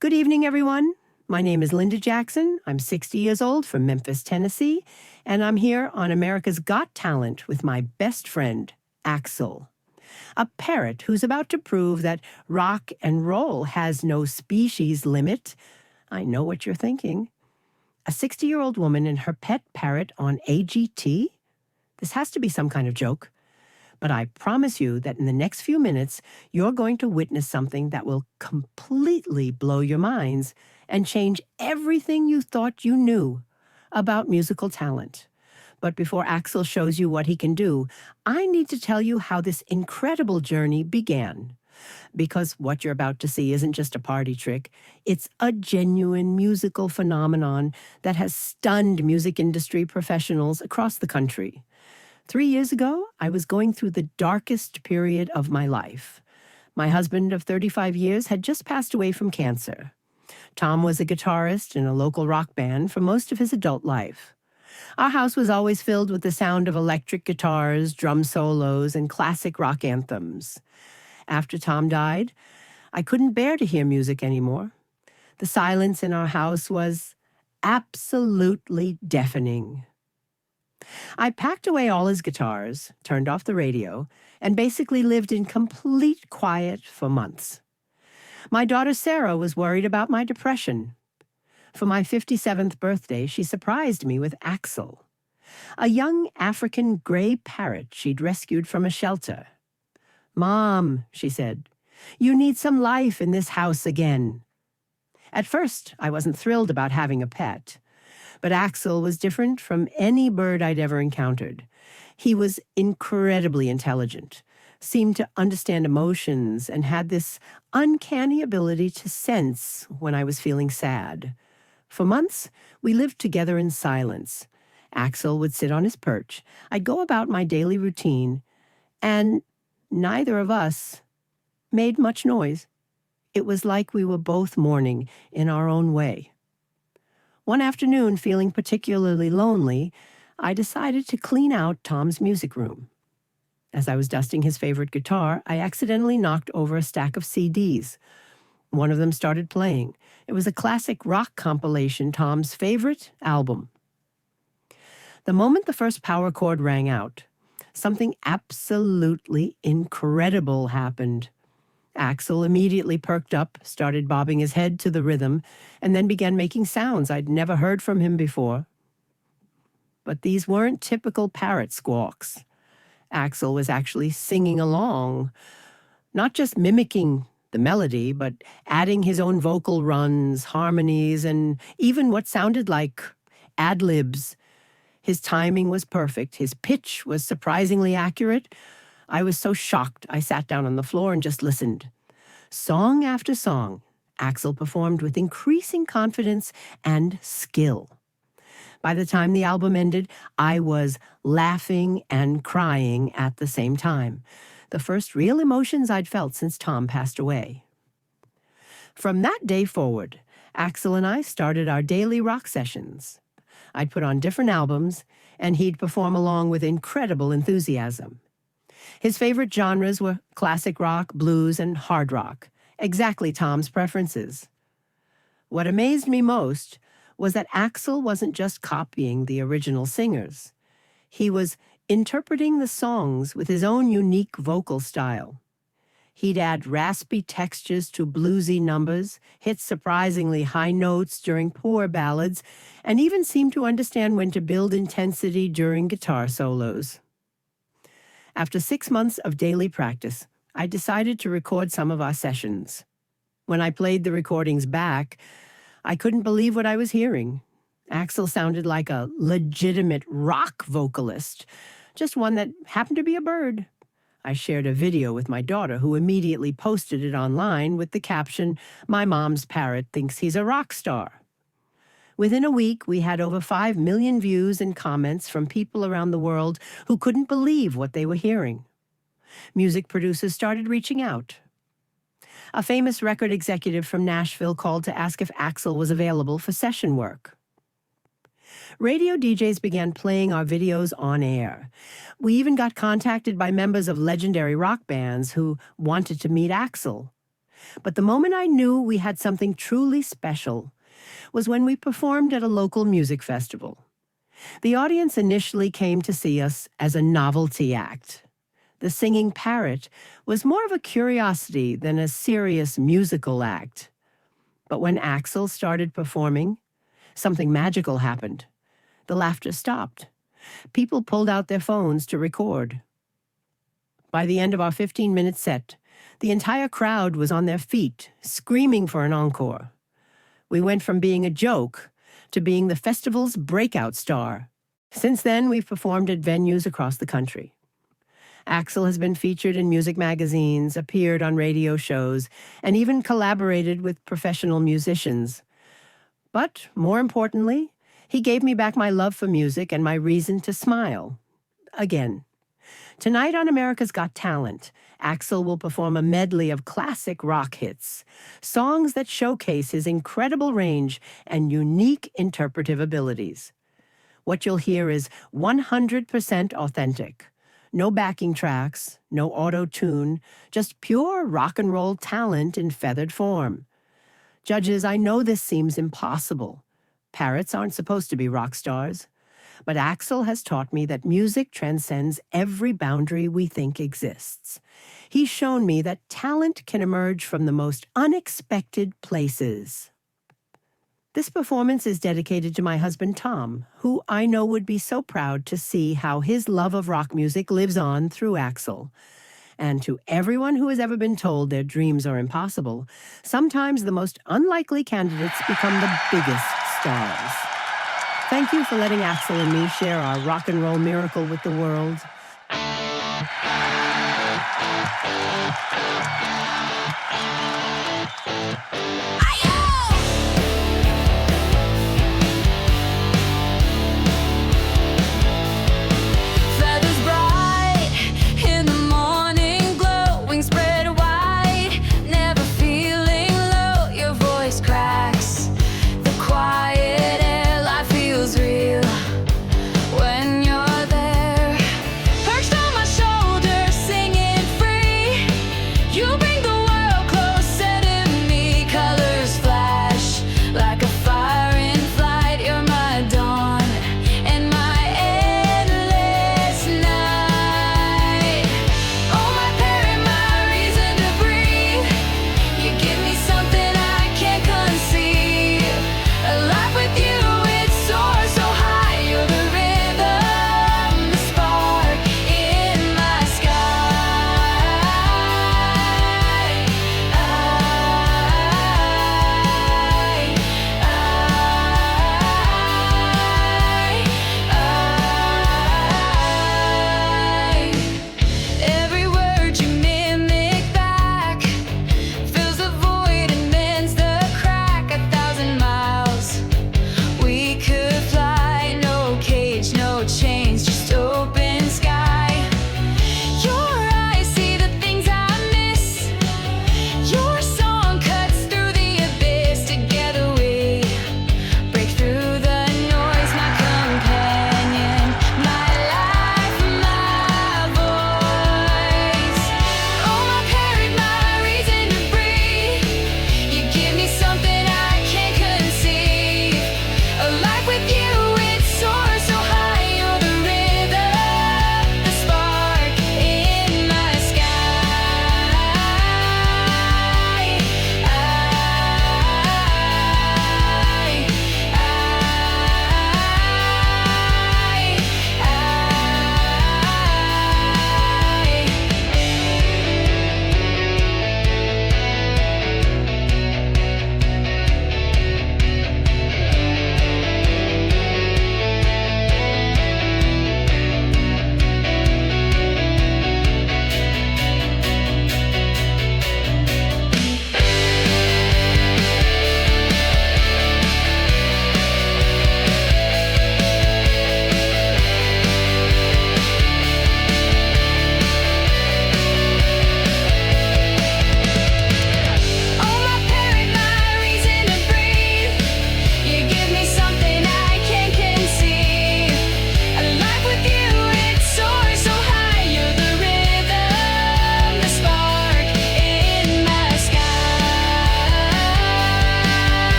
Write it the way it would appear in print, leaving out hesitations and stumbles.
Good evening, everyone. My name is Linda Jackson. I'm 60 years old from Memphis, Tennessee, and I'm here on America's Got Talent with my best friend, Axel, a parrot who's about to prove that rock and roll has no species limit. I know what you're thinking. A 60-year-old woman and her pet parrot on AGT? This has to be some kind of joke. But I promise you that in the next few minutes, you're going to witness something that will completely blow your minds and change everything you thought you knew about musical talent. But before Axel shows you what he can do, I need to tell you how this incredible journey began. Because what you're about to see isn't just a party trick. It's a genuine musical phenomenon that has stunned music industry professionals across the country. 3 years ago, I was going through the darkest period of my life. My husband of 35 years had just passed away from cancer. Tom was a guitarist in a local rock band for most of his adult life. Our house was always filled with the sound of electric guitars, drum solos, and classic rock anthems. After Tom died, I couldn't bear to hear music anymore. The silence in our house was absolutely deafening. I packed away all his guitars, turned off the radio, and basically lived in complete quiet for months. My daughter Sarah was worried about my depression. For my 57th birthday, she surprised me with Axel, a young African gray parrot she'd rescued from a shelter. "Mom," she said, "you need some life in this house again." At first, I wasn't thrilled about having a pet. But Axel was different from any bird I'd ever encountered. He was incredibly intelligent, seemed to understand emotions, and had this uncanny ability to sense when I was feeling sad. For months, we lived together in silence. Axel would sit on his perch. I'd go about my daily routine, and neither of us made much noise. It was like we were both mourning in our own way. One afternoon, feeling particularly lonely, I decided to clean out Tom's music room. As I was dusting his favorite guitar, I accidentally knocked over a stack of CDs. One of them started playing. It was a classic rock compilation, Tom's favorite album. The moment the first power chord rang out, something absolutely incredible happened. Axel immediately perked up, started bobbing his head to the rhythm, and then began making sounds I'd never heard from him before. But these weren't typical parrot squawks. Axel was actually singing along, not just mimicking the melody, but adding his own vocal runs, harmonies, and even what sounded like ad-libs. His timing was perfect. His pitch was surprisingly accurate. I was so shocked, I sat down on the floor and just listened. Song after song, Axel performed with increasing confidence and skill. By the time the album ended, I was laughing and crying at the same time, the first real emotions I'd felt since Tom passed away. From that day forward, Axel and I started our daily rock sessions. I'd put on different albums, and he'd perform along with incredible enthusiasm. His favorite genres were classic rock, blues, and hard rock, exactly Tom's preferences. What amazed me most was that Axel wasn't just copying the original singers. He was interpreting the songs with his own unique vocal style. He'd add raspy textures to bluesy numbers, hit surprisingly high notes during poor ballads, and even seemed to understand when to build intensity during guitar solos. After 6 months of daily practice, I decided to record some of our sessions. When I played the recordings back, I couldn't believe what I was hearing. Axel sounded like a legitimate rock vocalist, just one that happened to be a bird. I shared a video with my daughter, who immediately posted it online with the caption, "My mom's parrot thinks he's a rock star." Within a week, we had over 5 million views and comments from people around the world who couldn't believe what they were hearing. Music producers started reaching out. A famous record executive from Nashville called to ask if Axel was available for session work. Radio DJs began playing our videos on air. We even got contacted by members of legendary rock bands who wanted to meet Axel. But the moment I knew we had something truly special was when we performed at a local music festival. The audience initially came to see us as a novelty act. The singing Parrot was more of a curiosity than a serious musical act. But when Axel started performing, something magical happened. The laughter stopped. People pulled out their phones to record. By the end of our 15-minute set, the entire crowd was on their feet, screaming for an encore. We went from being a joke to being the festival's breakout star. Since then, we've performed at venues across the country. Axel has been featured in music magazines, appeared on radio shows, and even collaborated with professional musicians. But, more importantly, he gave me back my love for music and my reason to smile. Again. Tonight on America's Got Talent, Axel will perform a medley of classic rock hits, songs that showcase his incredible range and unique interpretive abilities. What you'll hear is 100% authentic. No backing tracks, no auto-tune, just pure rock and roll talent in feathered form. Judges, I know this seems impossible. Parrots aren't supposed to be rock stars. But Axel has taught me that music transcends every boundary we think exists. He's shown me that talent can emerge from the most unexpected places. This performance is dedicated to my husband, Tom, who I know would be so proud to see how his love of rock music lives on through Axel. And to everyone who has ever been told their dreams are impossible, sometimes the most unlikely candidates become the biggest stars. Thank you for letting Axel and me share our rock and roll miracle with the world.